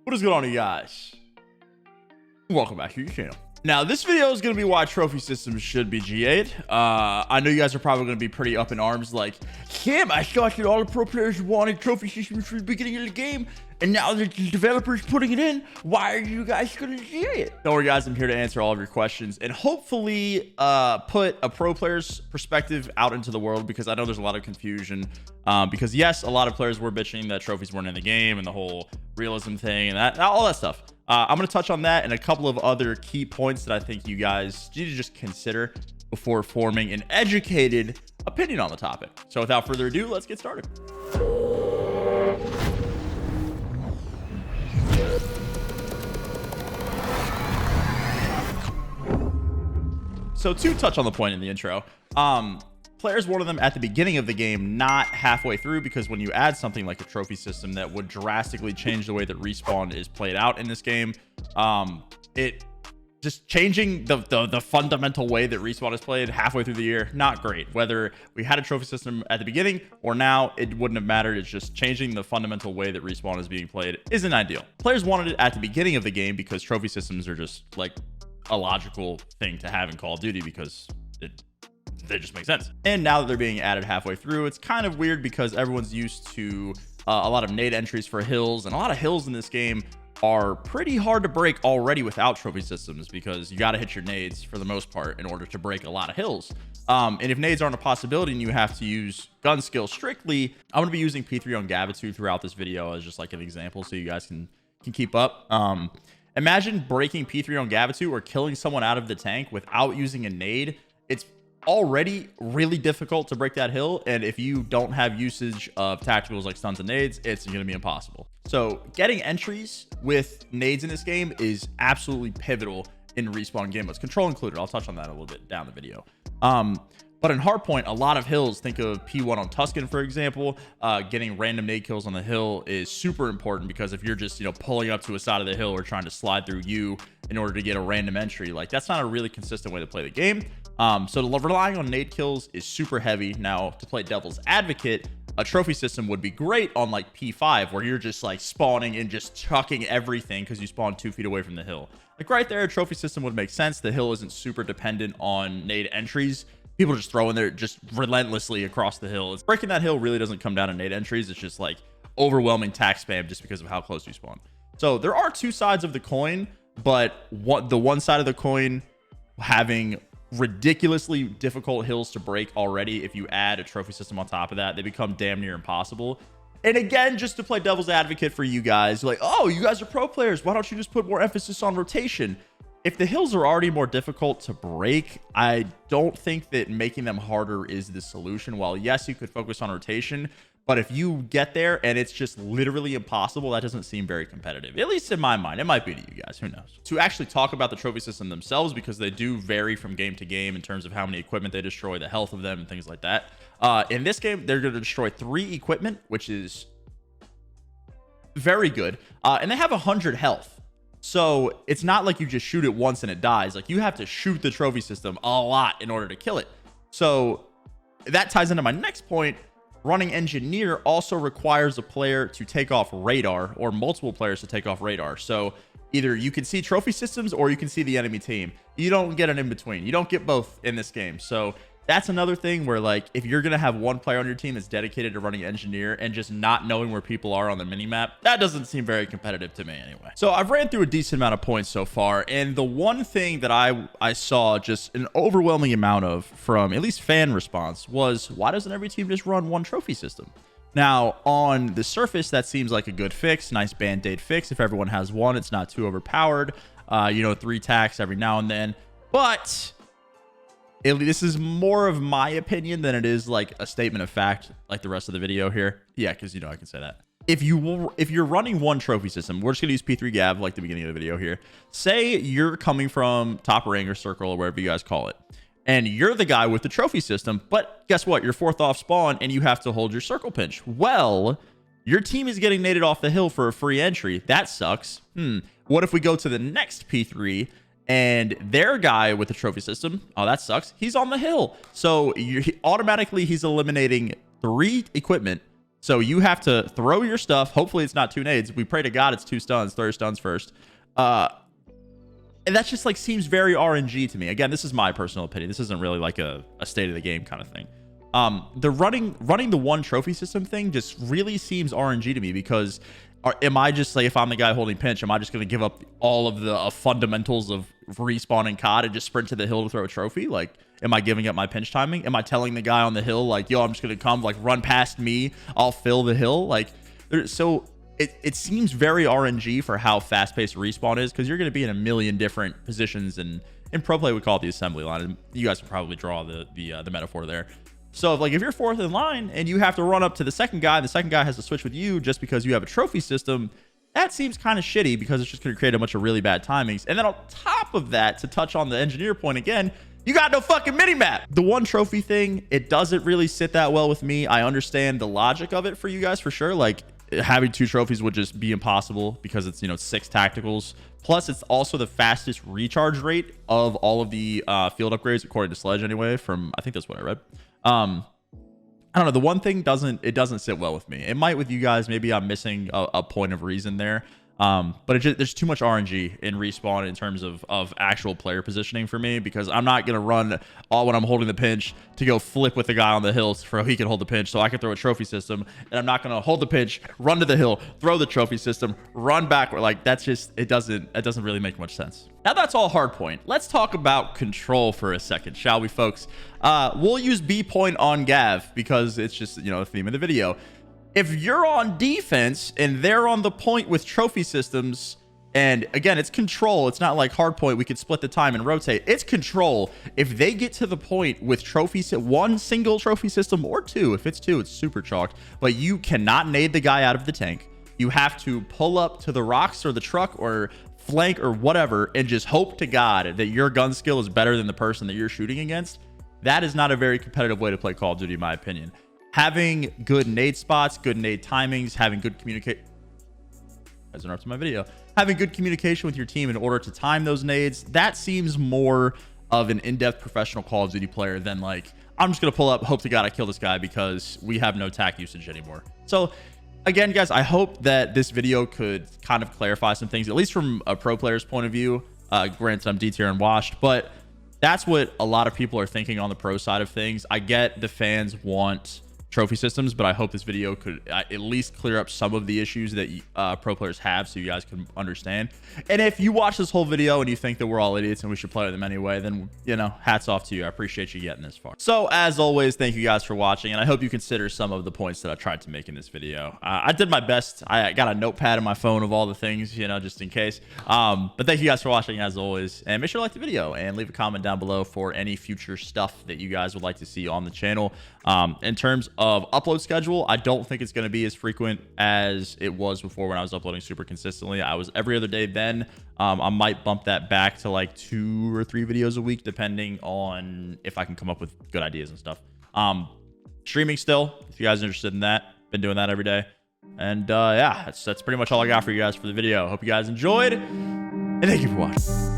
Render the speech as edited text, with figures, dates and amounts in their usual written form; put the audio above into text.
What is going on, you guys? Welcome back to your channel. Now, this video is going to be why trophy systems should be G8'd. I know you guys are probably going to be pretty up in arms like, Cam, I thought that all the pro players wanted trophy systems from the beginning of the game, and now the developers putting it in. Why are you guys going to G8 it? Don't worry, guys. I'm here to answer all of your questions and hopefully put a pro player's perspective out into the world, because I know there's a lot of confusion. Because yes, a lot of players were bitching that trophies weren't in the game and the whole realism thing and all that stuff. I'm going to touch on that and a couple of other key points that I think you guys need to just consider before forming an educated opinion on the topic. So without further ado, let's get started. So to touch on the point in the intro, players wanted them at the beginning of the game, not halfway through, because when you add something like a trophy system that would drastically change the way that respawn is played out in this game, it just changing the fundamental way that respawn is played halfway through the year, not great. Whether we had a trophy system at the beginning or now, it wouldn't have mattered. It's just changing the fundamental way that respawn is being played isn't ideal. Players wanted it at the beginning of the game because trophy systems are just like a logical thing to have in Call of Duty, because they just make sense. And now that they're being added halfway through, it's kind of weird because everyone's used to a lot of nade entries for hills, and a lot of hills in this game are pretty hard to break already without trophy systems, because you got to hit your nades for the most part in order to break a lot of hills. And if nades aren't a possibility and you have to use gun skill strictly, I'm going to be using P3 on Gavitu throughout this video as just like an example so you guys can keep up. Imagine breaking P3 on Gavitu or killing someone out of the tank without using a nade. It's already really difficult to break that hill, and if you don't have usage of tacticals like stuns and nades, it's going to be impossible. So getting entries with nades in this game is absolutely pivotal in respawn game modes, control included. I'll touch on that a little bit down the video. But in hardpoint, a lot of hills, think of P1 on Tuscan, for example, getting random nade kills on the hill is super important, because if you're just, pulling up to a side of the hill or trying to slide through you in order to get a random entry, like that's not a really consistent way to play the game. So relying on nade kills is super heavy. Now, to play devil's advocate, a trophy system would be great on like P5, where you're just like spawning and just chucking everything because you spawn 2 feet away from the hill. Like right there, a trophy system would make sense. The hill isn't super dependent on nade entries. People just throw in there just relentlessly across the hill. Breaking that hill really doesn't come down to nade entries. It's just like overwhelming tack spam just because of how close you spawn. So there are two sides of the coin, but the one side of the coin having ridiculously difficult hills to break already, if you add a trophy system on top of that, they become damn near impossible. And again, just to play devil's advocate for you guys, like, oh, you guys are pro players, why don't you just put more emphasis on rotation? If the hills are already more difficult to break, I don't think that making them harder is the solution. While yes, you could focus on rotation, but if you get there and it's just literally impossible, that doesn't seem very competitive, at least in my mind. It might be to you guys, who knows. To actually talk about the trophy system themselves, because they do vary from game to game in terms of how many equipment they destroy, the health of them, and things like that. In this game, they're going to destroy 3 equipment, which is very good. And they have 100 health. So it's not like you just shoot it once and it dies. Like, you have to shoot the trophy system a lot in order to kill it. So that ties into my next point. Running engineer also requires a player to take off radar, or multiple players to take off radar. So either you can see trophy systems or you can see the enemy team. You don't get an in-between. You don't get both in this game. So that's another thing where, like, if you're going to have one player on your team that's dedicated to running engineer and just not knowing where people are on the minimap, that doesn't seem very competitive to me anyway. So I've ran through a decent amount of points so far, and the one thing that I saw just an overwhelming amount of from at least fan response was, why doesn't every team just run one trophy system? Now, on the surface, that seems like a good fix, nice band-aid fix. If everyone has one, it's not too overpowered. 3 tacks every now and then. But this is more of my opinion than it is like a statement of fact, like the rest of the video here. Yeah, because I can say that. If you're running one trophy system, we're just gonna use P3 Gav like the beginning of the video here. Say you're coming from top ring or circle or wherever you guys call it, and you're the guy with the trophy system, but guess what? You're 4th off spawn and you have to hold your circle pinch. Well, your team is getting naded off the hill for a free entry. That sucks. What if we go to the next P3 and their guy with the trophy system? Oh, that sucks. He's on the hill. So automatically he's eliminating 3 equipment So you have to throw your stuff. Hopefully it's not 2 nades. We pray to God it's 2 stuns. Throw your stuns first. And that just like seems very RNG to me. Again, this is my personal opinion. This isn't really like a state of the game kind of thing. The running the one trophy system thing just really seems RNG to me, because am I just like, if I'm the guy holding pinch, am I just going to give up all of the fundamentals of respawning COD and just sprint to the hill to throw a trophy? Like, am I giving up my pinch timing? Am I telling the guy on the hill, like, yo, I'm just going to come, like, run past me, I'll fill the hill? Like, so it seems very RNG for how fast-paced respawn is, because you're going to be in a million different positions, and in pro play we call it the assembly line, and you guys can probably draw the metaphor there. So like if you're 4th in line and you have to run up to the second guy, and the second guy has to switch with you just because you have a trophy system, that seems kind of shitty, because it's just going to create a bunch of really bad timings. And then on top of that, to touch on the engineer point again, you got no fucking mini map. The one trophy thing, it doesn't really sit that well with me. I understand the logic of it for you guys for sure. Like having 2 trophies would just be impossible, because it's, you know, 6 tacticals. Plus, it's also the fastest recharge rate of all of the field upgrades, according to Sledge anyway, from, I think that's what I read. I don't know. The one thing doesn't sit well with me. It might with you guys. Maybe I'm missing a point of reason there. But there's too much RNG in respawn in terms of actual player positioning for me, because I'm not going to run all when I'm holding the pinch to go flip with the guy on the hill so he can hold the pinch so I can throw a trophy system. And I'm not going to hold the pinch, run to the hill, throw the trophy system, run backward. Like, that's just, it doesn't really make much sense. Now that's all hard point. Let's talk about control for a second, shall we, folks? We'll use B point on Gav because it's just, you know, the theme of the video. If you're on defense and they're on the point with trophy systems, and again, it's control. It's not like hard point. We could split the time and rotate. It's control. If they get to the point with one single trophy system, or 2, if it's 2, it's super chalked, but you cannot nade the guy out of the tank. You have to pull up to the rocks or the truck or flank or whatever, and just hope to God that your gun skill is better than the person that you're shooting against. That is not a very competitive way to play Call of Duty, in my opinion. Having good nade spots, good nade timings, having good communication. As interrupted my video. Having good communication with your team in order to time those nades, that seems more of an in-depth professional Call of Duty player than like, I'm just going to pull up, hope to God I kill this guy because we have no tac usage anymore. So again, guys, I hope that this video could kind of clarify some things, at least from a pro player's point of view. Granted, I'm D-tier and washed, but that's what a lot of people are thinking on the pro side of things. I get the fans want trophy systems, but I hope this video could at least clear up some of the issues that pro players have, so you guys can understand. And if you watch this whole video and you think that we're all idiots and we should play with them anyway, then, you know, hats off to you. I appreciate you getting this far. So as always, thank you guys for watching, and I hope you consider some of the points that I tried to make in this video. I did my best. I got a notepad in my phone of all the things, you know, just in case. But thank you guys for watching as always, and make sure to like the video and leave a comment down below for any future stuff that you guys would like to see on the channel. In terms of upload schedule, I don't think it's going to be as frequent as it was before when I was uploading super consistently. I was every other day then. I might bump that back to like 2 or 3 videos a week, depending on if I can come up with good ideas and stuff. Streaming still, if you guys are interested in that. Been doing that every day. And yeah, that's pretty much all I got for you guys for the video. Hope you guys enjoyed, and thank you for watching.